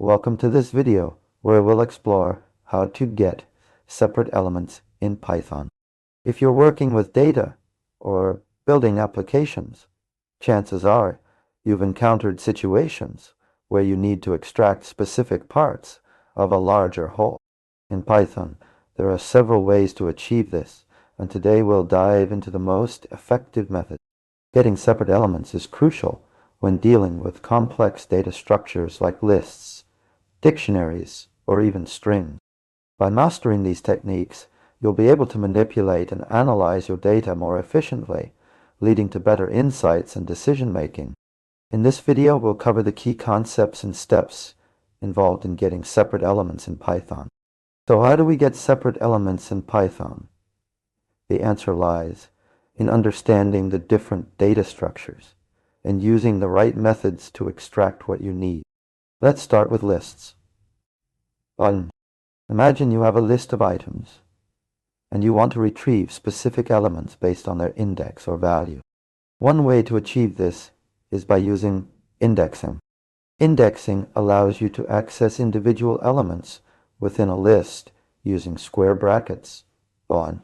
Welcome to this video where we'll explore how to get separate elements in Python. If you're working with data or building applications, chances are you've encountered situations where you need to extract specific parts of a larger whole. In Python, there are several ways to achieve this, and today we'll dive into the most effective method. Getting separate elements is crucial when dealing with complex data structures like lists, dictionaries, or even strings. By mastering these techniques, you'll be able to manipulate and analyze your data more efficiently, leading to better insights and decision-making. In this video, we'll cover the key concepts and steps involved in getting separate elements in Python. So how do we get separate elements in Python? The answer lies in understanding the different data structures and using the right methods to extract what you need. Let's start with lists. Imagine you have a list of items and you want to retrieve specific elements based on their index or value. One way to achieve this is by using indexing. Indexing allows you to access individual elements within a list using square brackets. For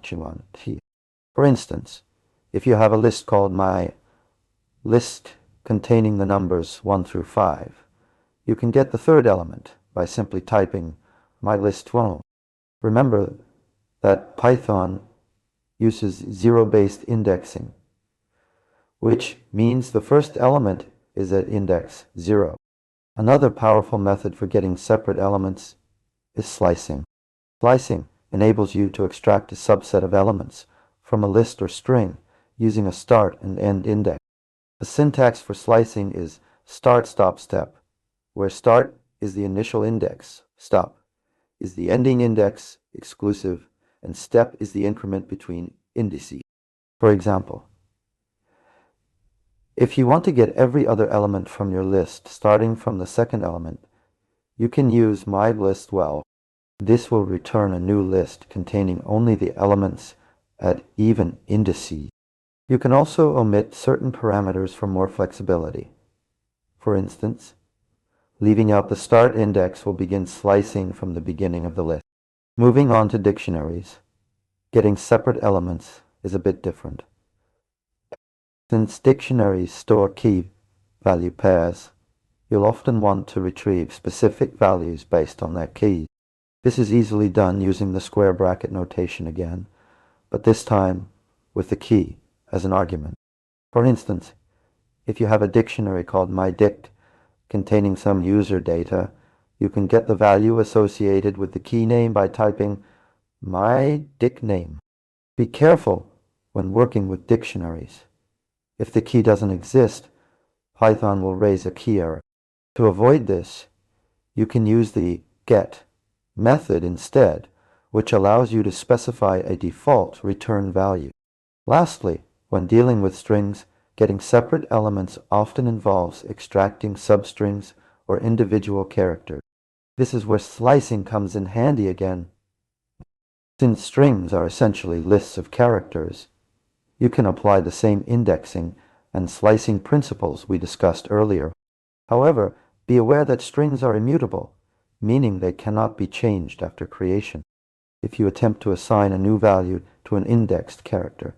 instance, if you have a list called my list containing the numbers 1 through 5, you can get the third element by simply typing my list 1. Remember that Python uses zero-based indexing, which means the first element is at index 0. Another powerful method for getting separate elements is slicing. Slicing enables you to extract a subset of elements from a list or string using a start and end index. The syntax for slicing is start, stop, step, where start is the initial index, stop is the ending index, exclusive, and step is the increment between indices. For example, if you want to get every other element from your list starting from the second element, you can use myListWell. This will return a new list containing only the elements at even indices. You can also omit certain parameters for more flexibility. For instance, leaving out the start index will begin slicing from the beginning of the list. Moving on to dictionaries, getting separate elements is a bit different. Since dictionaries store key value pairs, you'll often want to retrieve specific values based on their keys. This is easily done using the square bracket notation again, but this time with the key as an argument. For instance, if you have a dictionary called myDict containing some user data, you can get the value associated with the key name by typing myDictName. Be careful when working with dictionaries. If the key doesn't exist, Python will raise a key error. To avoid this, you can use the get method instead, which allows you to specify a default return value. Lastly, when dealing with strings, getting separate elements often involves extracting substrings or individual characters. This is where slicing comes in handy again. Since strings are essentially lists of characters, you can apply the same indexing and slicing principles we discussed earlier. However, be aware that strings are immutable, meaning they cannot be changed after creation. If you attempt to assign a new value to an indexed character,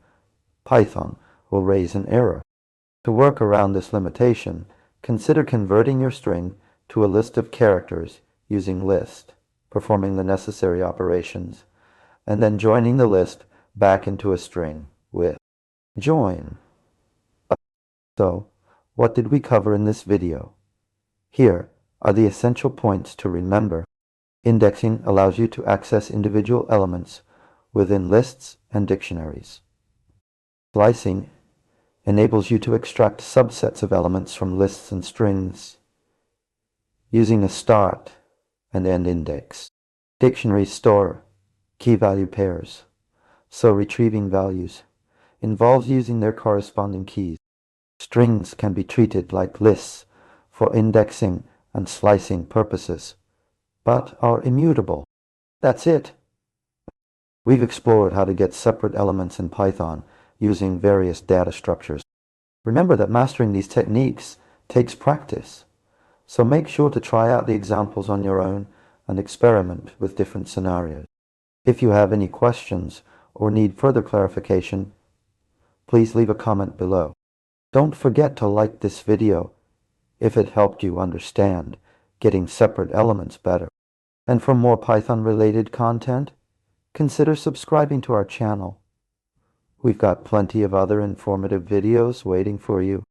Python will raise an error. To work around this limitation, consider converting your string to a list of characters using list, performing the necessary operations, and then joining the list back into a string with join. So, what did we cover in this video? Here are the essential points to remember. Indexing allows you to access individual elements within lists and dictionaries. Slicing enables you to extract subsets of elements from lists and strings using a start and end index. Dictionaries store key value pairs, so retrieving values involves using their corresponding keys. Strings can be treated like lists for indexing and slicing purposes, but are immutable. That's it. We've explored how to get separate elements in Python using various data structures. Remember that mastering these techniques takes practice, So make sure to try out the examples on your own and experiment with different scenarios. If you have any questions or need further clarification, please leave a comment below. Don't forget to like this video if it helped you understand getting separate elements better. And for more Python-related content, consider subscribing to our channel. We've got plenty of other informative videos waiting for you.